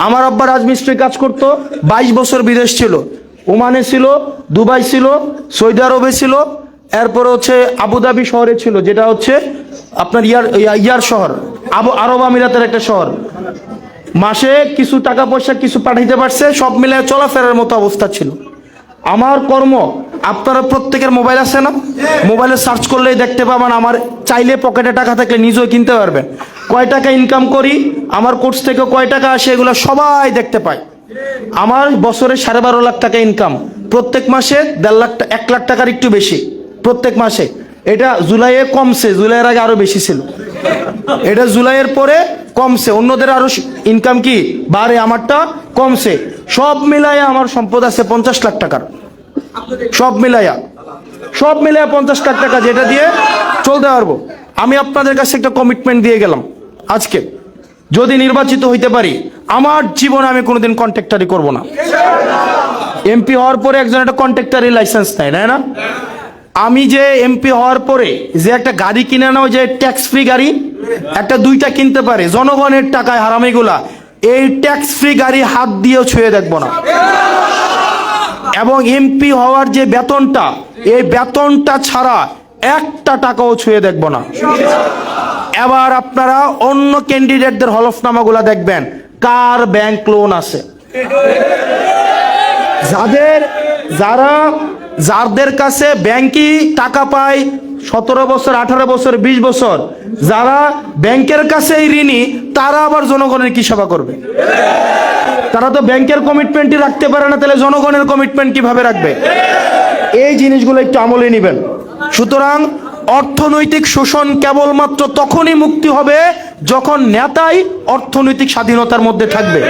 আমার আব্বা রাজমিস্ত্রি কাজ করতো, 22 বছর বিদেশ ছিল, ওমানে ছিল, দুবাই ছিল, সৌদি আরবে ছিল, এরপরে হচ্ছে আবুধাবি শহরে ছিল, যেটা হচ্ছে আপনার ইয়ার শহর, আরব আমিরাতের একটা শহর। মাসে কিছু টাকা পয়সা কিছু পাঠাইতে পারছে, সব মিলে চলাফেরার মতো অবস্থা ছিল। আমার কর্ম, আপনারা প্রত্যেকের মোবাইল আছে না? মোবাইলে সার্চ করলেই দেখতে পাবেন, আমার চাইলে পকেটে টাকা থাকলে নিজেও কিনতে পারবেন। কয় টাকা ইনকাম করি, আমার কোর্স থেকে কয় টাকা আসে, এগুলো সবাই দেখতে পায়। আমার বছরে 12.5 লাখ টাকা ইনকাম, প্রত্যেক মাসে 1.5 লাখ, 1 লাখ টাকার একটু বেশি প্রত্যেক মাসে। এটা জুলাইয়ে কমছে, জুলাইয়ের আগে আরো বেশি ছিল, এটা জুলাইয়ের পরে কমছে। অন্যদের আরো ইনকাম কি বাড়ে, আমারটা কমছে। সব মিলাইয়া আমার সম্পদ আছে 50 লাখ টাকার, সব মিলাইয়া 50 লাখ টাকা, যেটা দিয়ে চলতে পারবো। আমি আপনাদের কাছে একটা কমিটমেন্ট দিয়ে গেলাম আজকে, যদি নির্বাচিত হইতে পারি, আমার জীবনে আমি কোনোদিন কন্ট্রাক্টারি করব না। এমপি হওয়ার পরে একজন একটা কন্ট্রাক্টারি লাইসেন্স নেয়, না? আমি যে এমপি হওয়ার পরে যে একটা গাড়ি কিনে নাও, যে ট্যাক্স ফ্রি গাড়ি, একটা 2টা কিনতে পারে জনগণের টাকায় হারামিগুলা, এই ট্যাক্স ফ্রি গাড়ি হাত দিয়েও ছুঁয়ে দেখবো না। এবং এমপি হওয়ার যে বেতনটা, এই বেতনটা ছাড়া একটা টাকাও ছুঁয়ে দেখবো না। এবার আপনারা অন্য ক্যান্ডিডেটদের হলফনামাগুলা দেখবেন, কার ব্যাংক লোন আছে, যাদের কাছে ব্যাংকই টাকা পায় 17 বছর, 18 বছর, 20 বছর, যারা ব্যাংকের কাছেই ঋণী, তারা আবার জনগণের কি সেবা করবে? তারা তো ব্যাংকের কমিটমেন্টই রাখতে পারে না, তাহলে জনগণের কমিটমেন্ট কিভাবে রাখবে? এই জিনিসগুলো একটু আমলে নেবেন। সুতরাং অর্থনৈতিক শোষণ কেবলমাত্র তখনই মুক্তি হবে যখন নেতাই অর্থনৈতিক স্বাধীনতার মধ্যে থাকবে।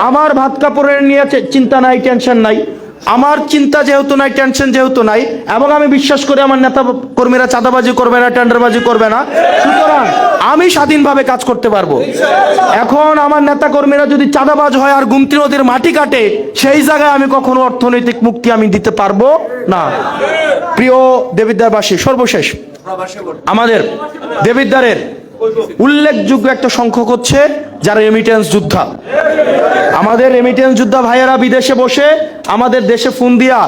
আমার ভাত কাপড়ের নিয়ে চিন্তা নাই, টেনশন নাই, আমার চিন্তা যেহেতু নাই, টেনশন যেহেতু নাই, এবং আমি বিশ্বাস করি আমার নেতা কর্মীরা চাঁদাবাজি করবে না, টেন্ডারবাজি করবে না, সুতরাং আমি স্বাধীনভাবে কাজ করতে পারবো। এখন আমার নেতা কর্মীরা যদি চাঁদাবাজ হয় আর গুমতি নদীর মাটি কাটে, সেই জায়গায় আমি কখনো অর্থনৈতিক মুক্তি আমি দিতে পারবো না। প্রিয় দেবিদ্বারবাসী, সর্বশেষ আমাদের দেবিদ্বারের উল্লেখযোগ্য একটা সংখ্যক হচ্ছে যারা রেমিটেন্স যোদ্ধা। আমাদের রেমিটেন্স যোদ্ধা ভাইয়েরা বিদেশে বসে আমাদের দেশে ফোন দিয়া,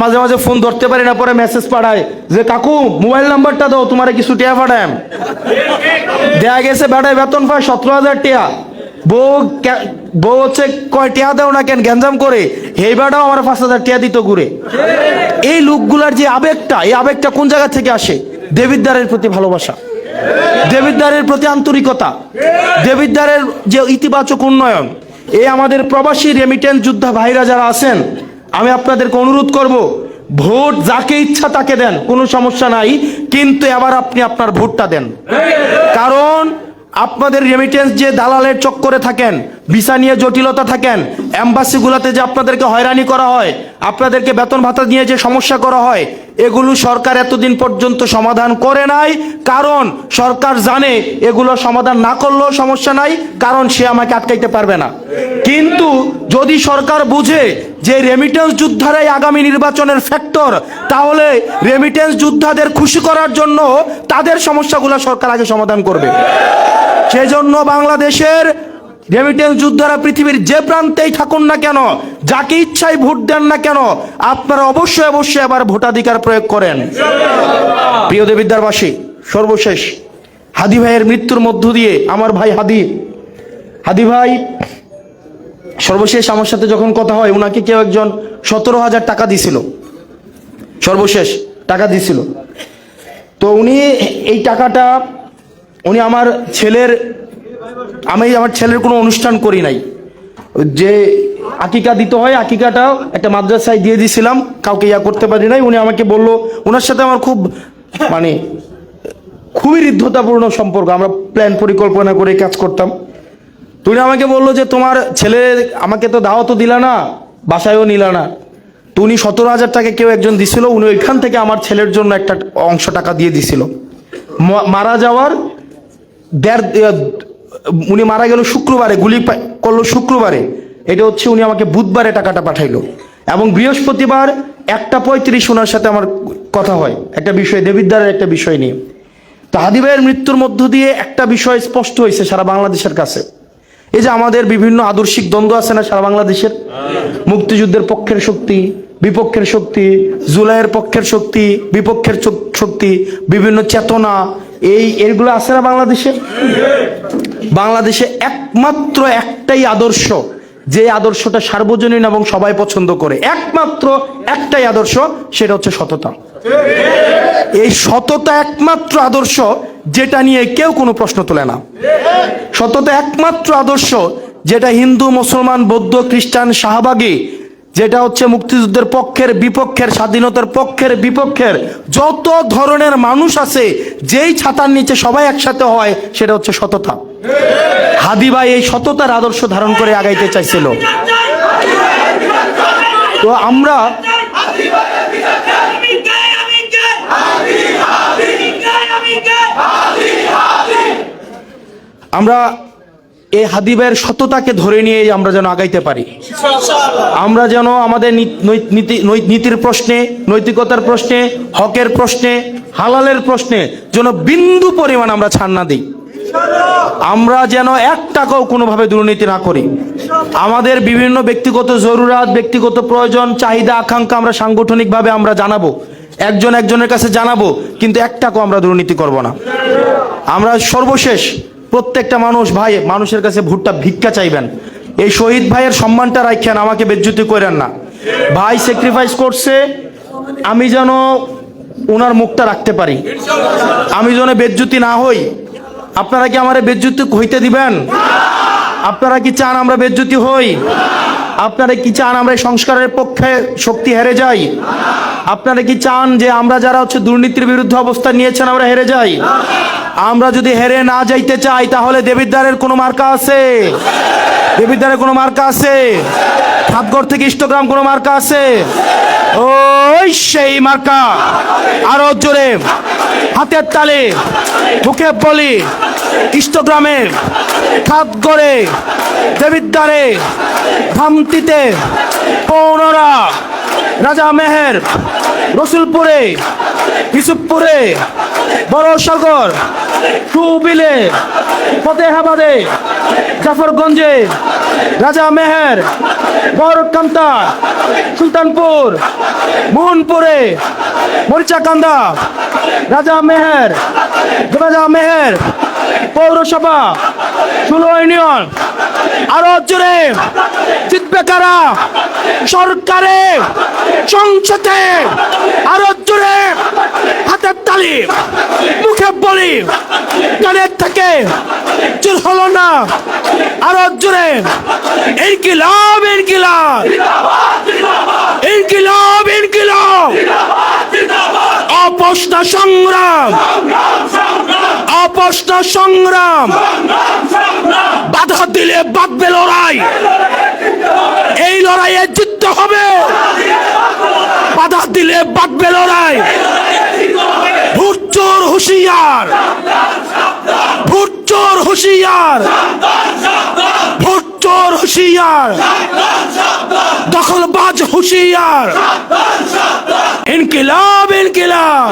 মাঝে মাঝে ফোন ধরতে পারি না, পরে মেসেজ পাঠায় যে কাকু মোবাইল নাম্বারটা দাও, তোমার কিছু টিয়া পাঠায়। দেয়া গেছে বেটায় বেতন পায় 17,000 টিয়া, বউ হচ্ছে কয় টিয়া দাও না কেন গ্যাঞ্জাম করে, এই বেটাও আমার 5,000 টিয়া দিত ঘুরে। এই লোকগুলার যে আবেগটা, এই আবেগটা কোন জায়গা থেকে আসে? দেবিদ্বারের প্রতি ভালোবাসা, দেবিদ্বারের প্রতি আন্তরিকতা, দেবিদ্বারের যে ইতিবাচক উন্নয়ন। এই আমাদের প্রবাসী রেমিটেন্স যোদ্ধা ভাইরা যারা আছেন, আমি আপনাদেরকে অনুরোধ করব, ভোট যাকে ইচ্ছা তাকে দেন, কোনো সমস্যা নাই, কিন্তু এবার আপনি আপনার ভোটটা দেন। কারণ আপনাদের রেমিটেন্স যে দালালের চক্করে থাকেন, ভিসা নিয়ে জটিলতা থাকেন, এম্বাসিগুলোতে যে আপনাদেরকে হয়রানি করা হয়, আপনাদেরকে বেতন ভাতা নিয়ে যে সমস্যা করা হয়, এগুলো সরকার এতদিন পর্যন্ত সমাধান করে নাই। কারণ সরকার জানে এগুলো সমাধান না করলেও সমস্যা নাই, কারণ সে আমাকে আটকাইতে পারবে না। কিন্তু যদি সরকার বুঝে যে রেমিটেন্স যোদ্ধারাই আগামী নির্বাচনের ফ্যাক্টর, তাহলে রেমিটেন্স যোদ্ধাদের খুশি করার জন্য তাদের সমস্যাগুলো সরকার আগে সমাধান করবে। সেজন্য বাংলাদেশের রেমিটেন্স যোদ্ধারা পৃথিবীর যে প্রান্তেই থাকুন না কেন, যাকে ইচ্ছাই ভোট দেন না কেন, আপনারা অবশ্যই অবশ্যই আবার ভোটাধিকার প্রয়োগ করেন। প্রিয় দেবিদ্বারবাসী, সর্বশেষ হাদি ভাইয়ের মৃত্যুর মধ্য দিয়ে আমার ভাই হাদি ভাই সর্বশেষ আমার সাথে যখন কথা হয়, ওনাকে কেউ একজন 17,000 টাকা দিছিল, সর্বশেষ টাকা দিছিল। তো উনি এই টাকাটা উনি আমার ছেলের কোনো অনুষ্ঠান করি নাই, যে আকিকা দিতে হয়, আকিকাটাও একটা মাদ্রাসায় দিয়ে দিয়েছিলাম, কাউকে করতে পারি নাই। উনি আমাকে বলল, ওনার সাথে আমার খুবই হৃদ্যতাপূর্ণ সম্পর্ক, আমরা প্ল্যান পরিকল্পনা করে কাজ করতাম। তো উনি আমাকে বললো যে তোমার ছেলে আমাকে তো দাওয়াতও দিলা না, বাসায়ও নিলা না। তো উনি 17,000 টাকা কেউ একজন দিছিল, উনি ওইখান থেকে আমার ছেলের জন্য একটা অংশ টাকা দিয়ে দিছিল। মারা যাওয়ার উনি মারা গেল শুক্রবারে, গুলি করলো শুক্রবারে, এটা হচ্ছে উনি আমাকে বুধবারে টাকাটা পাঠাইলো, এবং বৃহস্পতিবার 1:35 ওনার সাথে আমার কথা হয় একটা বিষয়, দেবিদ্বারের একটা বিষয় নিয়ে। তো হাদি ভাইয়ের মৃত্যুর মধ্য দিয়ে একটা বিষয় স্পষ্ট হয়েছে সারা বাংলাদেশের কাছে। এই যে আমাদের বিভিন্ন আদর্শিক দ্বন্দ্ব আছে না সারা বাংলাদেশের, মুক্তিযুদ্ধের পক্ষের শক্তি, বিপক্ষের শক্তি, জুলাইয়ের পক্ষের শক্তি, বিপক্ষের শক্তি, বিভিন্ন চেতনা, এইগুলো আছে না বাংলাদেশে। বাংলাদেশে একমাত্র একটাই আদর্শ, যে আদর্শটা সার্বজনীন এবং সবাই পছন্দ করে, একমাত্র একটাই আদর্শ, সেটা হচ্ছে সততা। এই সততা একমাত্র আদর্শ যেটা নিয়ে কেউ কোনো প্রশ্ন তোলে না। সততা একমাত্র আদর্শ যেটা হিন্দু, মুসলমান, বৌদ্ধ, খ্রিস্টান, শাহবাগী, যেটা হচ্ছে মুক্তিযুদ্ধের পক্ষের, বিপক্ষের, স্বাধীনতার পক্ষের, বিপক্ষের, যত ধরনের মানুষ আছে, যেই ছাতার নিচে সবাই একসাথে হয়, সেটা হচ্ছে সততা। হাদি ভাই এই সততার আদর্শ ধারণ করে আগাইতে চাইছিল। তো আমরা এই হাদিবের সততাকে ধরে নিয়ে আমরা যেন আগাইতে পারি। আমরা যেন আমাদের নীতির প্রশ্নে, নৈতিকতার প্রশ্নে, হকের প্রশ্নে, হালালের প্রশ্নে যেন বিন্দু পরিমাণ আমরা ছাড় না দিই। আমরা যেন এক টাকাও কোনোভাবে দুর্নীতি না করি। আমাদের বিভিন্ন ব্যক্তিগত জরুরাত, ব্যক্তিগত প্রয়োজন, চাহিদা, আকাঙ্ক্ষা আমরা সাংগঠনিকভাবে আমরা জানাবো, একজন একজনের কাছে জানাবো, কিন্তু এক টাকাও আমরা দুর্নীতি করব না। আমরা সর্বশেষ প্রত্যেকটা ভাই মানুষের কাছে ভোটটা ভিক্ষা চাইবেন। এই শহীদ ভাইয়ের সম্মানটা রাখেন, আমাকে বেজ্জতি করেন না। ভাই স্যাক্রিফাইস করছে, আমি যেন ওনার মুখটা রাখতে পারি, আমি যেন বেজ্জতি না হই। আপনারা কি আমার বেজ্জতি হইতে দিবেন? আপনারা কি চান আমরা বেজ্জতি হই? আপনারা কি চান আমরা সংস্কারের পক্ষে শক্তি হেরে যাই? আপনারা কি চান যে আমরা যারা হচ্ছে দুর্নীতির বিরুদ্ধে অবস্থান নিয়েছেন আমরা হেরে যাই? আমরা যদি হেরে না যাইতে চাই তাহলে দেবিদ্বারের কোনো মার্কা আছে? দেবিদ্বারের কোনো মার্কা আছে? খাতগড় থেকে ইষ্টগ্রাম কোনো মার্কা আছে? ওই সেই মার্কা। আরো জোরে হাতের তালে, মুখে বলি, ইষ্টগ্রামে, খাতগড়ে, দেবিদ্বারে, ধামতিতে, পৌনরা, রাজা মেহের, রসুলপুরে, ইউসুফপুরে, বড়সাগর, টুবিলে, ফতেহাবাদে, জাফরগঞ্জে, রাজা মেহের, বরকান্তা, সুলতানপুর, মোহনপুরে, মরিচাকান্দা, রাজা মেহের পৌরসভা, 16 ইউনিয়ন। আরো জোরে জিতবে কারা? সরকারে, সংসদে। আরো জোরে হাতের তালি, মুখে বলি, কানের থেকে চুর হলো না। আরো জোরে ইনকিলাব, ইনকিলাব, ইনকিলাব, ইনকিলাব। আপোষ না সংগ্রাম, আপোষ না সংগ্রাম। বাধা দিলে বাঁধবে লড়াই, এই লড়াইয়ে জিততে হবে। বাধা দিলে বাঁধবে লড়াই। ভোট চোর হুঁশিয়ার, ভোট চোর হুঁশিয়ার, ভোট চোর হুঁশিয়ার, দখলবাজ হুঁশিয়ার। ইনকিলাব, ইনকিলাব।